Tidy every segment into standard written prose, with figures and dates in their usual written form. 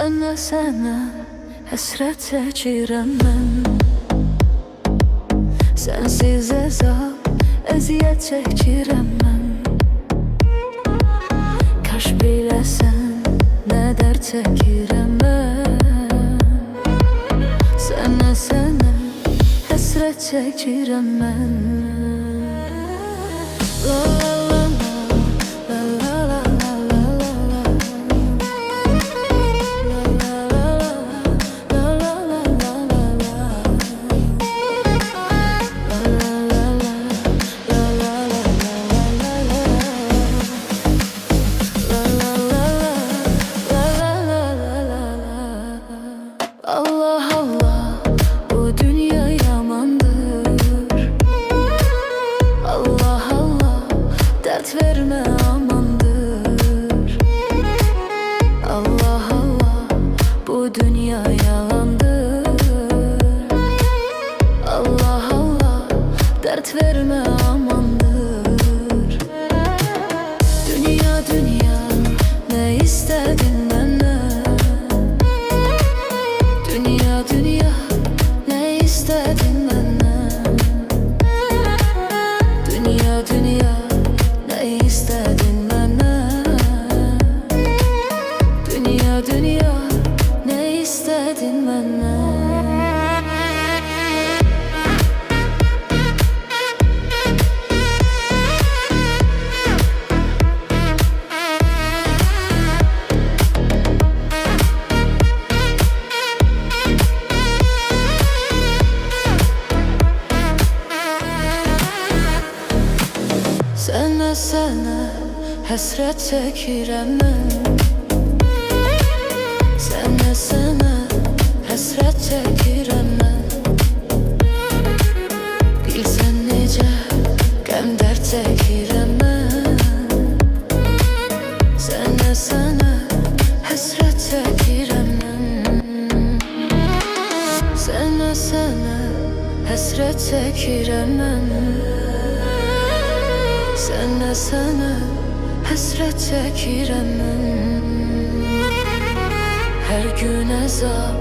Sənə həsrət çəkirəm mən. Sənsiz əzab, əziyyət çəkirəm mən. Kaş biləsən, nə dərd çəkirəm mən. Sənə həsrət çəkirəm mən. La la la la, la la la la la la. Allah Allah, bu dünya yamandır. Allah Allah, dert verme amandır. Allah Allah, bu dünya yalandır. Allah Allah, dert verme amandır. Dünya dünya, ne istedin benden? Dünya dünya, ne istedin benden? Dünya dünya, ne istedin benden? Dünya dünya, ne istedin benden? Sənə həsrət çəkirəm mən. Sənə həsrət çəkirəm mən. Bilsən necə qəm dərd çəkirəm mən. Sənə həsrət çəkirəm mən. Sənə həsrət çəkirəm mən. Sənə həsrət çəkirəm mən. Hər gün əzab,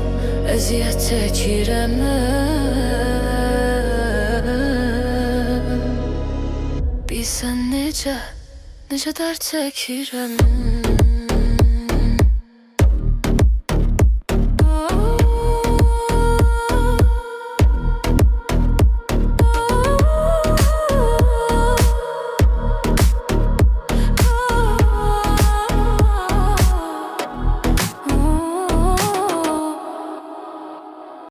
əziyyət çəkirəm mən. Bilsən necə dərd çəkirəm mən.